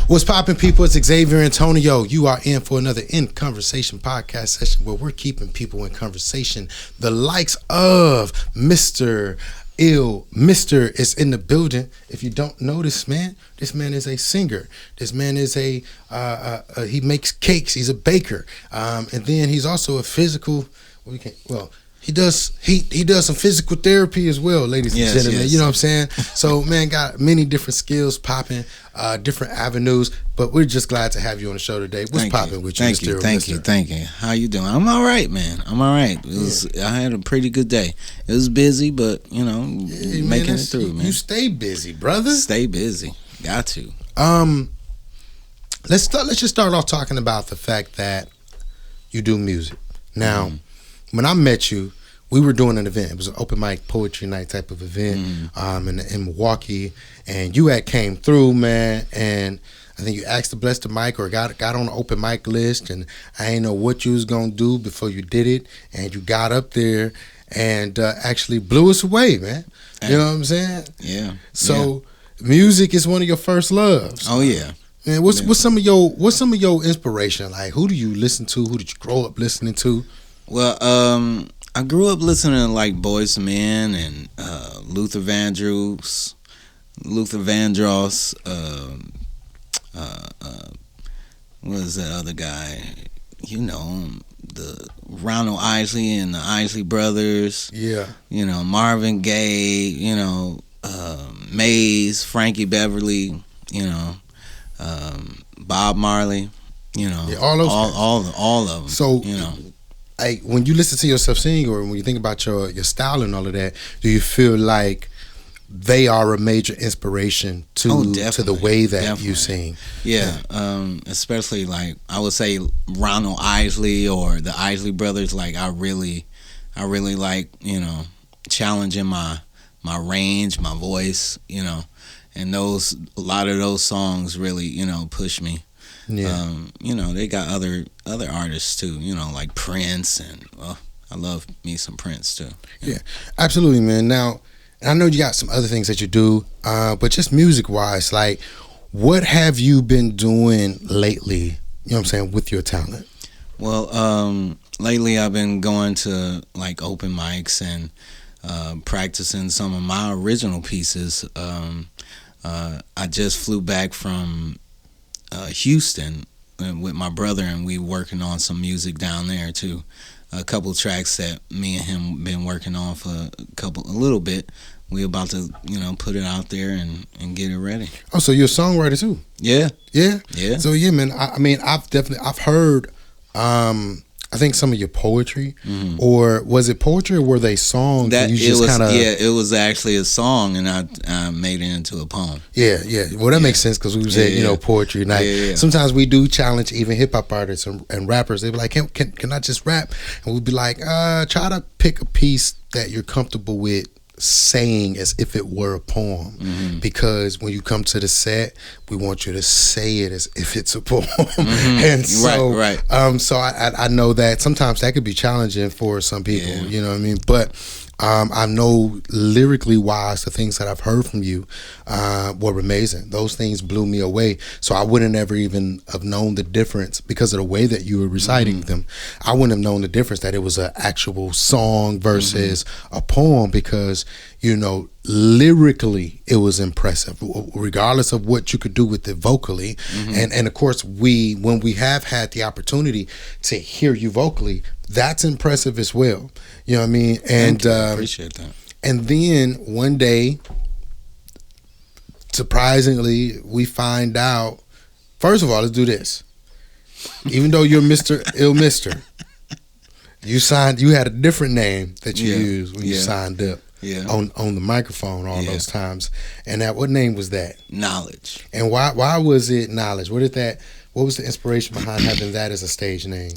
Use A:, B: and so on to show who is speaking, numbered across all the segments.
A: What's poppin', people? It's Xzavier Antonio. You are in for another In Conversation podcast session where we're keeping people in conversation. The likes of Mr. ILMR is in the building. If you don't know this man is a singer. This man is he makes cakes. He's a baker. And then he's also a physical, he does some physical therapy as well, ladies and gentlemen. Yes. You know what I'm saying? So, man, got many different skills popping, different avenues. But we're just glad to have you on the show today. What's popping with you, Mr.
B: Thank you. How you doing? I'm all right, man. I'm all right. I had a pretty good day. It was busy, but making it through, man.
A: You stay busy, brother.
B: Stay busy. Got to.
A: Let's just start off talking about the fact that you do music. Now, when I met you, we were doing an event. It was an open mic poetry night type of event in Milwaukee, and you had came through, man, and I think you asked to bless the mic or got on the open mic list, and I didn't know what you was gonna do before you did it, and you got up there and actually blew us away, man. You know what I'm saying?
B: Yeah.
A: So music is one of your first loves.
B: Oh yeah.
A: Man, what's some of your inspiration? Like, who do you listen to? Who did you grow up listening to?
B: Well, I grew up listening to like Boyz II Men and Luther Vandross. What is that other guy? You know, the Ronald Isley and the Isley Brothers.
A: Yeah.
B: You know, Marvin Gaye. You know, Maze, Frankie Beverly. You know, Bob Marley. You know, all of them.
A: So,
B: you know.
A: Like, when you listen to yourself sing, or when you think about your style and all of that, do you feel like they are a major inspiration to the way that you sing?
B: Yeah. Especially like I would say Ronald Isley or the Isley Brothers. Like I really like, you know, challenging my range, my voice, you know, and a lot of those songs really, you know, push me. Yeah. You know, they got other artists too, you know, like Prince, and I love me some Prince too.
A: Yeah, absolutely, man. Now, I know you got some other things that you do, but just music wise, like, what have you been doing lately, you know what I'm saying, with your talent?
B: Well, lately I've been going to like open mics and practicing some of my original pieces. I just flew back from Houston with my brother, and we working on some music down there too. A couple tracks that me and him been working on for a little bit. We about to, you know, put it out there and get it ready.
A: Oh, so you're a songwriter too?
B: Yeah.
A: So yeah, man. I mean, I've heard. I think some of your poetry, or was it poetry, or were they songs?
B: That you just it was actually a song, and I made it into a poem.
A: Yeah. Well, that makes sense because we said you know, poetry night. Yeah. Sometimes we do challenge even hip hop artists and rappers. They be like, can I just rap? And we'd be like, try to pick a piece that you're comfortable with saying as if it were a poem, because when you come to the set, we want you to say it as if it's a poem. And so right. So I know that sometimes that could be challenging for some people, you know what I mean, but I know lyrically wise, the things that I've heard from you were amazing. Those things blew me away. So I wouldn't ever even have known the difference because of the way that you were reciting them. I wouldn't have known the difference that it was an actual song versus a poem, because, you know, lyrically it was impressive, regardless of what you could do with it vocally. And of course, when we have had the opportunity to hear you vocally, that's impressive as well. You know what I mean? And
B: appreciate that.
A: And then one day, surprisingly, we find out. First of all, let's do this. Even though you're Mr. ILMR, you had a different name that you used when you signed up. Yeah. On the microphone all those times. And what name was that?
B: Knowledge.
A: And why was it Knowledge? What was the inspiration behind having that as a stage name?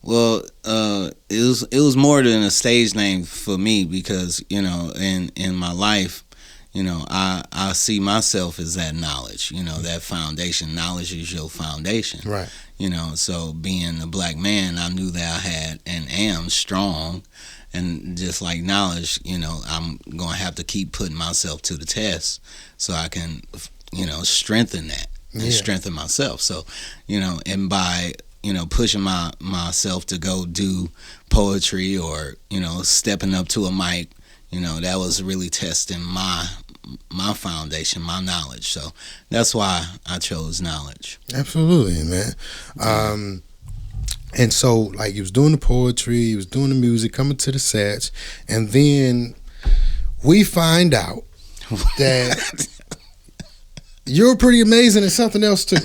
B: Well, it was more than a stage name for me, because, you know, in my life, you know, I see myself as that knowledge, you know, that foundation. Knowledge is your foundation.
A: Right.
B: You know, so being a black man, I knew that I had and am strong. And just like knowledge, you know, I'm going to have to keep putting myself to the test so I can, you know, strengthen that. and strengthen myself. So, and by pushing myself to go do poetry or stepping up to a mic, that was really testing my foundation, my knowledge. So that's why I chose knowledge.
A: Absolutely, man. And so, like, you was doing the poetry, you was doing the music, coming to the sets, and then we find out that you're pretty amazing at something else too.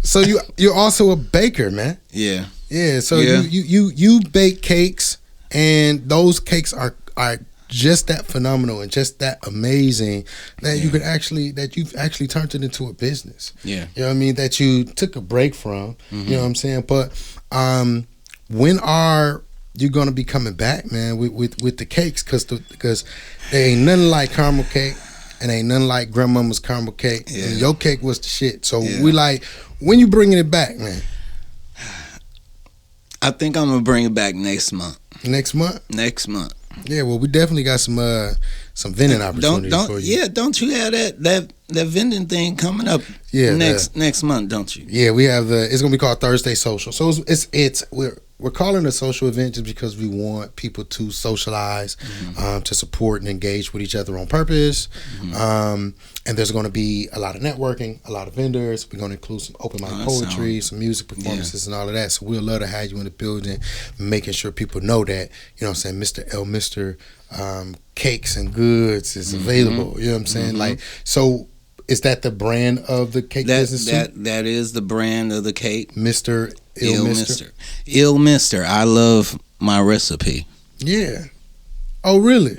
A: So you're also a baker, man.
B: Yeah.
A: Yeah. So you bake cakes, and those cakes are just that phenomenal and just that amazing that you've actually turned it into a business.
B: Yeah.
A: You know what I mean? That you took a break from. You know what I'm saying? But when are you gonna be coming back, man, with the cakes? Because there ain't nothing like caramel cake, and ain't nothing like grandmama's caramel cake. Yeah. And your cake was the shit. So we like, when you bringing it back, man?
B: I think I'm gonna bring it back next month.
A: Next month?
B: Next month.
A: Yeah, well, we definitely got some vending opportunities for you.
B: Yeah, don't you have that vending thing coming up? Yeah, next month, don't you?
A: Yeah, we have it's gonna be called Thursday Social. So we're calling it a social event just because we want people to socialize, to support and engage with each other on purpose. And there's going to be a lot of networking, a lot of vendors. We're going to include some open mic poetry, some music performances, and all of that. So we'd love to have you in the building, making sure people know that, Mr. Cakes and Goods is available. You know what I'm saying? Like, so is that the brand of the cake business too?
B: That is the brand of the cake.
A: Mr.
B: ILMR. I love my recipe.
A: Yeah. Oh, really?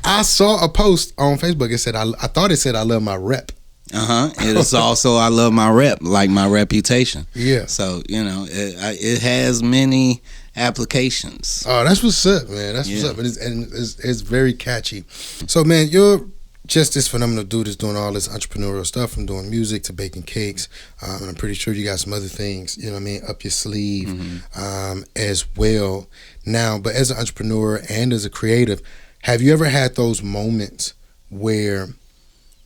A: I saw a post on Facebook. It said, I thought it said, I love my rep.
B: It is also, I love my rep, like my reputation.
A: Yeah.
B: So, it has many applications.
A: Oh, that's what's up, man. That's what's up. It's very catchy. So, man, you're just this phenomenal dude that's doing all this entrepreneurial stuff, from doing music to baking cakes. And I'm pretty sure you got some other things, up your sleeve as well now. But as an entrepreneur and as a creative, have you ever had those moments where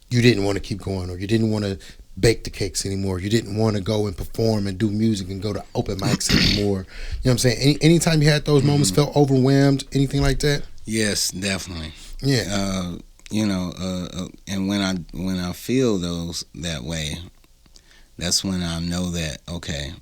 A: you didn't want to keep going, or you didn't want to bake the cakes anymore, you didn't want to go and perform and do music and go to open mics anymore? You know what I'm saying? Anytime you had those moments, felt overwhelmed, anything like that?
B: Yes, definitely.
A: Yeah.
B: And when I feel those that way, that's when I know that, okay,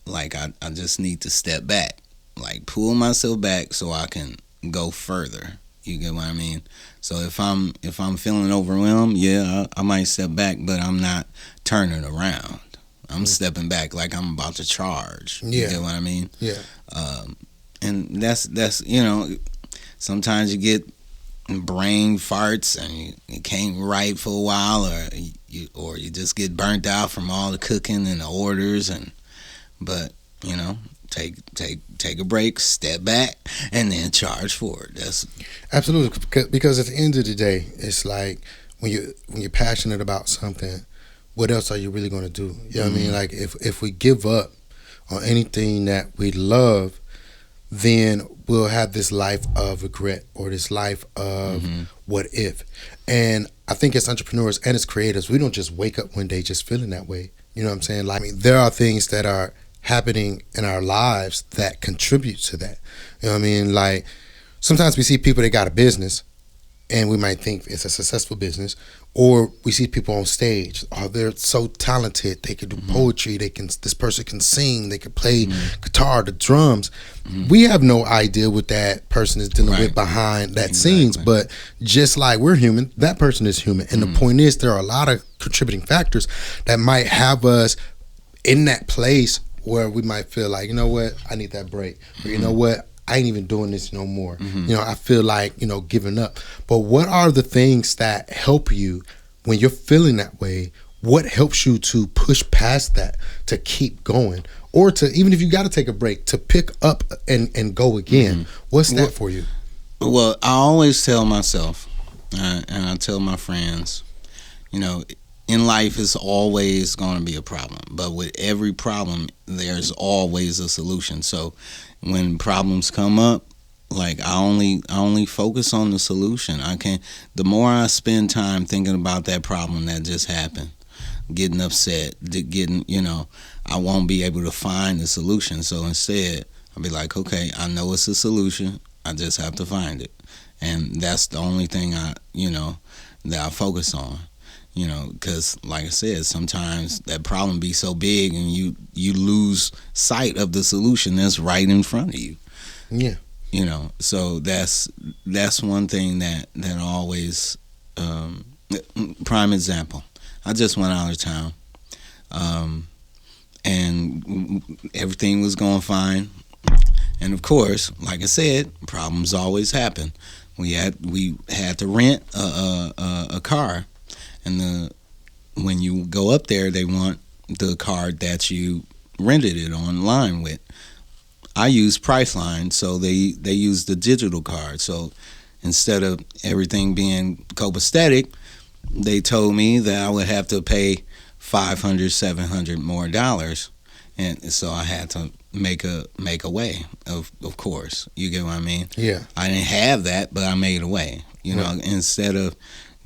B: like I just need to step back, like pull myself back so I can go further. You get what I mean? So if I'm feeling overwhelmed, I might step back, but I'm not turning around. I'm stepping back like I'm about to charge.
A: Yeah.
B: You get what I mean?
A: Yeah.
B: And that's sometimes you get brain farts and you can't write for a while, or you just get burnt out from all the cooking and the orders, but take a break, step back, and then charge forward. That's
A: absolutely, because at the end of the day, it's like when you're passionate about something, what else are you really going to do? You know what I mean? Like if we give up on anything that we love, then we'll have this life of regret, or this life of what if. And I think as entrepreneurs and as creators, we don't just wake up one day just feeling that way. You know what I'm saying? Like, there are things that are happening in our lives that contribute to that. You know what I mean? Like, sometimes we see people that got a business and we might think it's a successful business, or we see people on stage, oh, they're so talented, they can do poetry, this person can sing, they can play guitar, the drums. We have no idea what that person is dealing with behind that scenes, but just like we're human, that person is human. And the point is, there are a lot of contributing factors that might have us in that place where we might feel like, you know what, I need that break, or you know what, I ain't even doing this no more. I feel like, giving up. But what are the things that help you when you're feeling that way? What helps you to push past that, to keep going, or to, even if you got to take a break, to pick up and go again? What's that for you?
B: Well, I always tell myself, and I tell my friends, in life it's always going to be a problem, but with every problem there's always a solution. So when problems come up, Like I only focus on the solution. The more I spend time thinking about that problem that just happened, getting upset, I won't be able to find the solution. So instead, I'll be like, okay, I know it's a solution. I just have to find it, and that's the only thing that I focus on. Because like I said, sometimes that problem be so big and you lose sight of the solution that's right in front of you.
A: Yeah.
B: So that's one thing that always, prime example. I just went out of town, and everything was going fine. And of course, like I said, problems always happen. We had to rent a car, and when you go up there, they want the card that you rented it online with. I use Priceline, so they use the digital card. So instead of everything being copacetic, they told me that I would have to pay $500, $700 more dollars, and so I had to make a way. Of course, you get what I mean?
A: Yeah.
B: I didn't have that, but I made a way. Instead of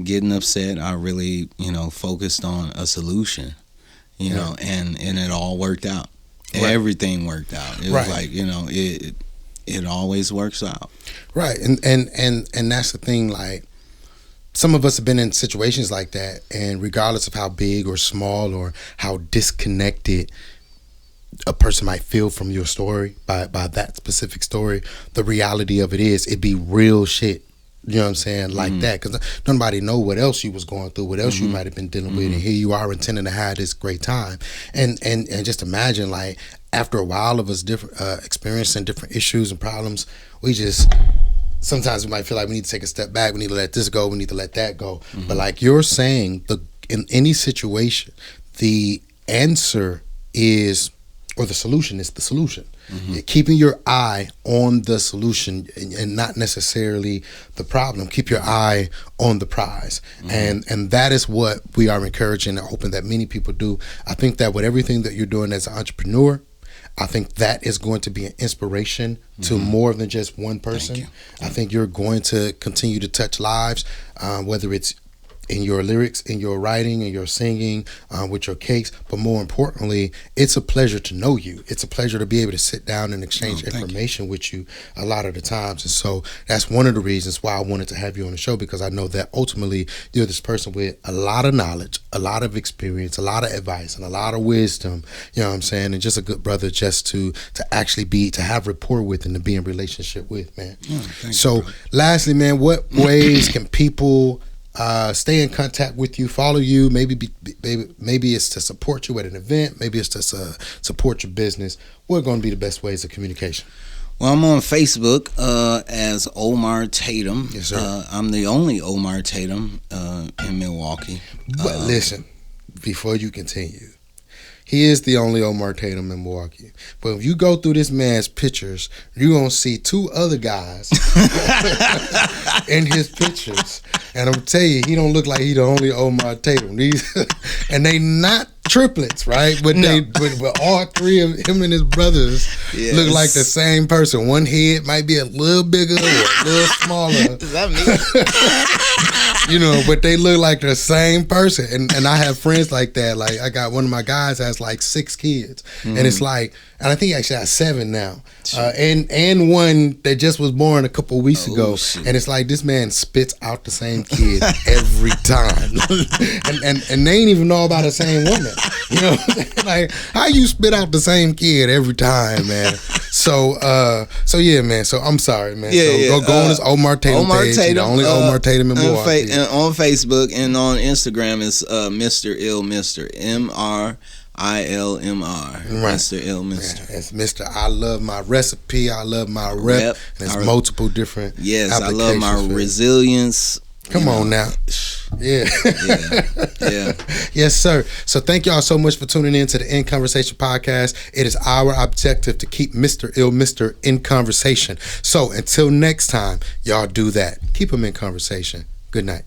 B: getting upset, I really focused on a solution. And it all worked out. Right. Everything worked out. It was like it always works out.
A: Right, and that's the thing. Like, some of us have been in situations like that, and regardless of how big or small or how disconnected a person might feel from your story by that specific story, the reality of it is it be real shit. You know what I'm saying? Like that, because nobody know what else you was going through, what else you might have been dealing with, and here you are intending to have this great time, and just imagine, like, after a while of us different experiencing different issues and problems, we just sometimes we might feel like we need to take a step back, we need to let this go, we need to let that go. But like you're saying, in any situation, the answer is, or the solution is the solution. Keeping your eye on the solution and not necessarily the problem. Keep your eye on the prize. And that is what we are encouraging and hoping that many people do. I think that with everything that you're doing as an entrepreneur, I think that is going to be an inspiration to more than just one person. I think you're going to continue to touch lives, whether it's in your lyrics, in your writing, in your singing, with your cakes. But more importantly, it's a pleasure to know you. It's a pleasure to be able to sit down and exchange information with you a lot of the times. And so that's one of the reasons why I wanted to have you on the show, because I know that ultimately you're this person with a lot of knowledge, a lot of experience, a lot of advice, and a lot of wisdom. You know what I'm saying? And just a good brother just to actually to have rapport with and to be in relationship with, man. So lastly, man, what ways can people stay in contact with you, follow you? Maybe it's to support you at an event. Maybe it's to support your business. What are going to be the best ways of communication?
B: Well, I'm on Facebook as Omar Tatum.
A: Yes, sir.
B: I'm the only Omar Tatum in Milwaukee.
A: But listen, before you continue, he is the only Omar Tatum in Milwaukee. But if you go through this man's pictures, you're going to see two other guys in his pictures. And I'm tell you, he don't look like he the only Omar Tatum. And they not triplets, right? But but all three of him and his brothers look like the same person. One head might be a little bigger or a little smaller.
B: Is that me?
A: But they look like the same person. And I have friends like that. Like, I got one of my guys has like 6 kids. And it's like, and I think he actually has 7 now. And one that just was born a couple of weeks ago. Shit. And it's like, this man spits out the same kid every time. and they ain't even know about the same woman. Like, how you spit out the same kid every time, man? So yeah, man. So I'm sorry, man. Go on this Omar Tatum page.
B: Tatum,
A: the only Omar Tatum in Milwaukee.
B: On Facebook and on Instagram is Mr. Ill Mr. MRILMR.
A: Right.
B: Mr. Ill Mr.
A: Yeah, it's Mr. I love my recipe. I love my rep. And it's multiple different
B: Yes, I love
A: applications
B: my resilience.
A: Come on now. Yeah. Yes, sir. So thank y'all so much for tuning in to the In Conversation podcast. It is our objective to keep Mr. Ill Mr. in conversation. So until next time, y'all do that. Keep him in conversation. Good night.